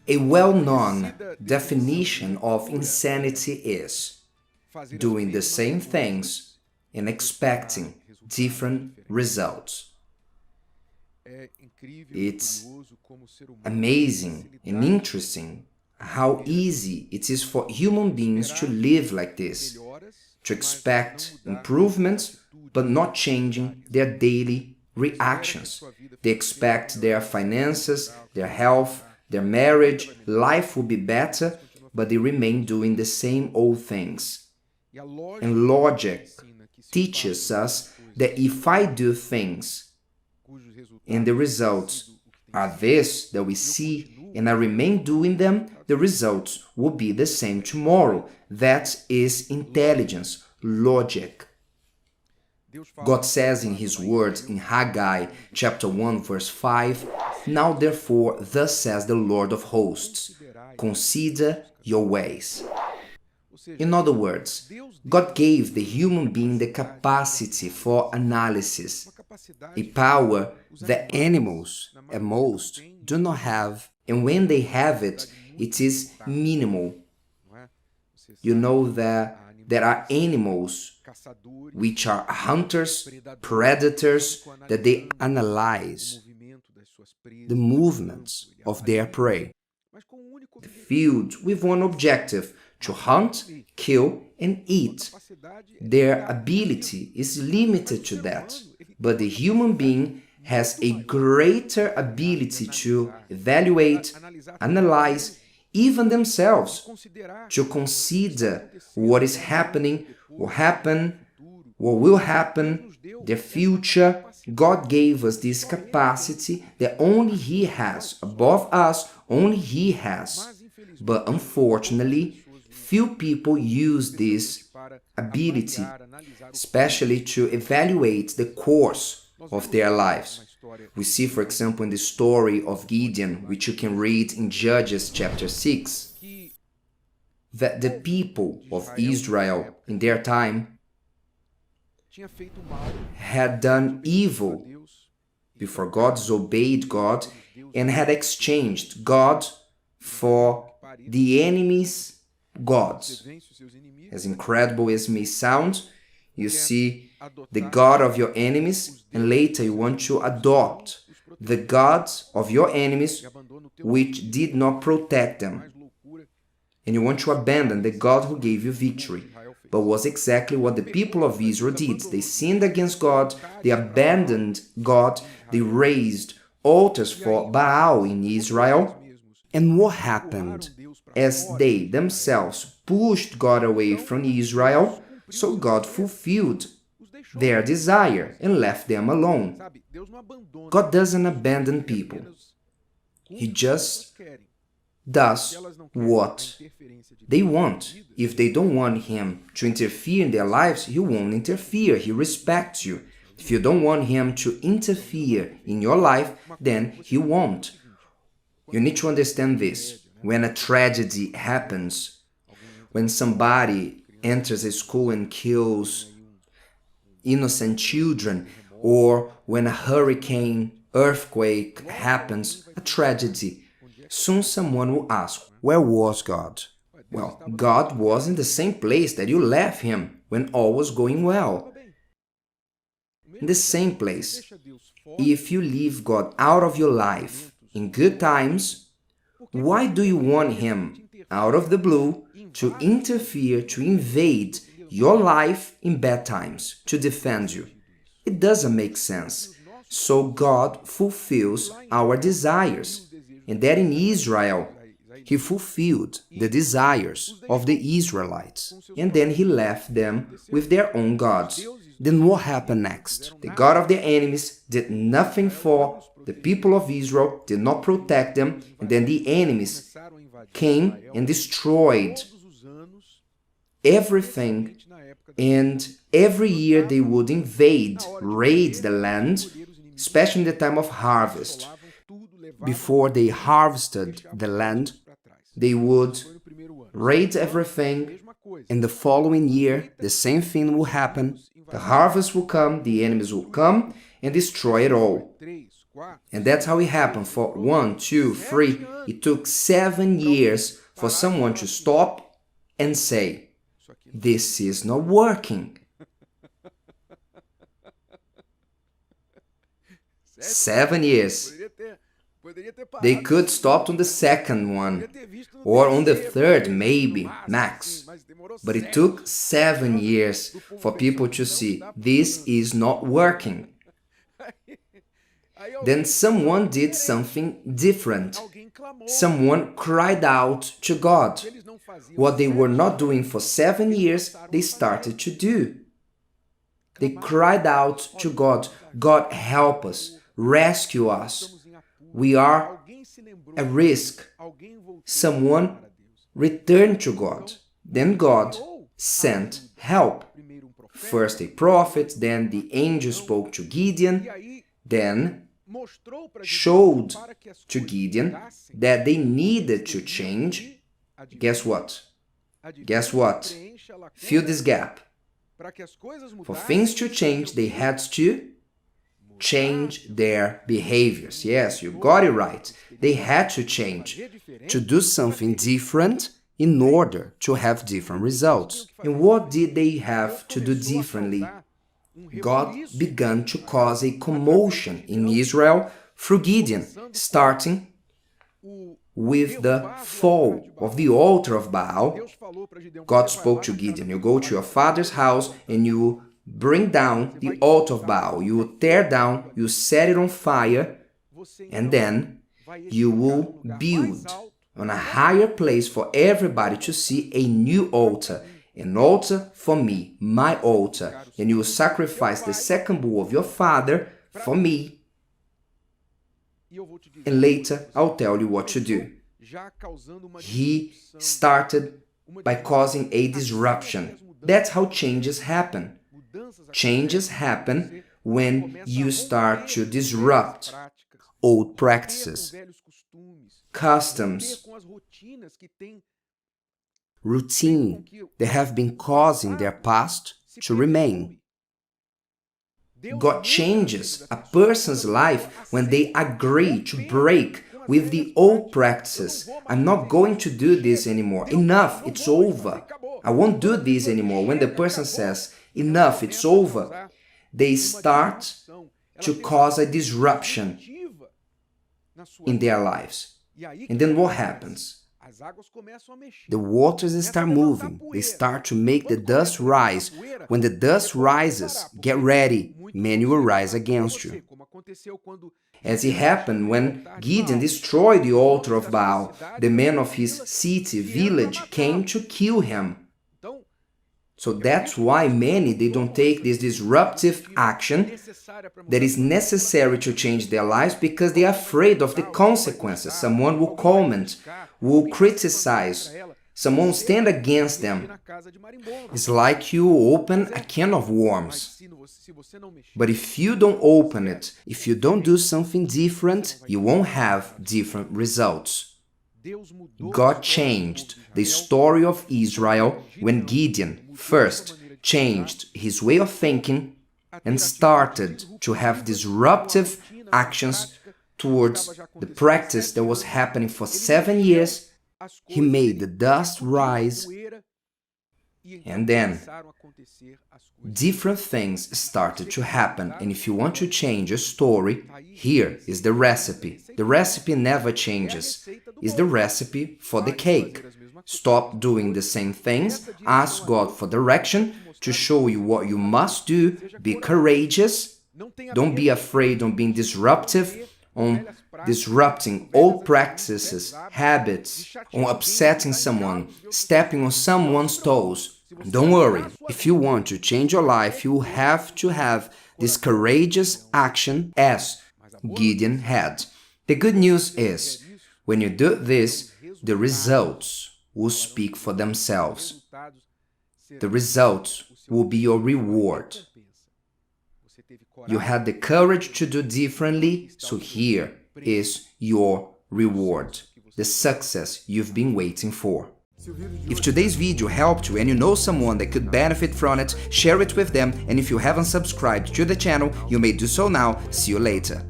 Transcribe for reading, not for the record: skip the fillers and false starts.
A well-known definition of insanity is doing the same things and expecting different results. It's amazing and interesting how easy it is for human beings to live like this, to expect improvements but not changing their daily reactions. They expect their finances, their health, their marriage, life will be better, but they remain doing the same old things. And logic teaches us that if I do things and the results are this that we see, and I remain doing them, the results will be the same tomorrow. That is intelligence, logic. God says in His words in Haggai chapter 1 verse 5, "Now therefore, thus says the Lord of hosts, consider your ways." In other words, God gave the human being the capacity for analysis, a power that animals at most do not have, and when they have it, it is minimal. You know that there are animals which are hunters, predators, that they analyze the movements of their prey. The field with one objective, to hunt, kill, and eat. Their ability is limited to that, but the human being has a greater ability to evaluate, analyze, even themselves, to consider what is happening, what happened, what will happen, the future. God gave us this capacity that only He has, above us, only He has. But unfortunately, few people use this ability, especially to evaluate the course of their lives. We see, for example, in the story of Gideon, which you can read in Judges chapter 6, that the people of Israel in their time had done evil before God, disobeyed God, and had exchanged God for the enemy's gods. As incredible as it may sound, you see the God of your enemies, and later you want to adopt the gods of your enemies which did not protect them. And you want to abandon the God who gave you victory. But was exactly what the people of Israel did. They sinned against God, they abandoned God, they raised altars for Baal in Israel. And what happened? As they themselves pushed God away from Israel, so God fulfilled their desire and left them alone. God doesn't abandon people. He just does what they want. If they don't want Him to interfere in their lives, He won't interfere. He respects you. If you don't want Him to interfere in your life, then He won't. You need to understand this. When a tragedy happens, when somebody enters a school and kills innocent children, or when a hurricane, earthquake happens, a tragedy, soon someone will ask, where was God? Well, God was in the same place that you left Him when all was going well. In the same place. If you leave God out of your life in good times, why do you want Him out of the blue to interfere, to invade your life in bad times, to defend you? It doesn't make sense. So God fulfills our desires. And that in Israel, He fulfilled the desires of the Israelites. And then He left them with their own gods. Then what happened next? The God of their enemies did nothing for the people of Israel, did not protect them, and then the enemies came and destroyed everything, and every year they would invade, raid the land, especially in the time of harvest. Before they harvested the land, they would raid everything, and the following year the same thing will happen. The harvest will come, the enemies will come and destroy it all. And that's how it happened for 1, 2, 3. It took 7 years for someone to stop and say, this is not working. 7 years. They could stop on the second one, or on the third, maybe, max. But it took 7 years for people to see, this is not working. Then someone did something different. Someone cried out to God. What they were not doing for 7 years, they started to do. They cried out to God, God, help us, rescue us. We are at risk. Someone returned to God. Then God sent help. First a prophet, then the angel spoke to Gideon, then showed to Gideon that they needed to change. Guess what? Guess what? Fill this gap. For things to change, they had to change their behaviors. Yes, you got it right. They had to change, to do something different in order to have different results. And what did they have to do differently? God began to cause a commotion in Israel through Gideon, starting with the fall of the altar of Baal. God spoke to Gideon, you go to your father's house and you bring down the altar of Baal. You will tear down, you set it on fire, and then you will build on a higher place for everybody to see a new altar. An altar for me, my altar, and you will sacrifice the second bull of your father for me. And later, I'll tell you what to do. He started by causing a disruption. That's how changes happen. Changes happen when you start to disrupt old practices, customs, routine that have been causing their past to remain. God changes a person's life when they agree to break with the old practices. I'm not going to do this anymore. Enough, it's over. I won't do this anymore. When the person says, enough, it's over, they start to cause a disruption in their lives. And then what happens? The waters start moving. They start to make the dust rise. When the dust rises, get ready. Many will rise against you. As it happened when Gideon destroyed the altar of Baal, the men of his city, village, came to kill him. So that's why many, they don't take this disruptive action that is necessary to change their lives, because they are afraid of the consequences. Someone will comment, will criticize, someone will stand against them. It's like you open a can of worms. But if you don't open it, if you don't do something different, you won't have different results. God changed the story of Israel when Gideon first changed his way of thinking and started to have disruptive actions towards the practice that was happening for 7 years. He made the dust rise, and then different things started to happen. And if you want to change a story, here is the recipe. The recipe never changes. It's the recipe for the cake. Stop doing the same things. Ask God for direction to show you what you must do. Be courageous. Don't be afraid of being disruptive, on disrupting old practices, habits, on upsetting someone, stepping on someone's toes. Don't worry. If you want to change your life, you have to have this courageous action as Gideon had. The good news is, when you do this, the results will speak for themselves. The results will be your reward. You had the courage to do differently, so here is your reward, the success you've been waiting for. If today's video helped you and you know someone that could benefit from it, share it with them, and if you haven't subscribed to the channel, you may do so now. See you later.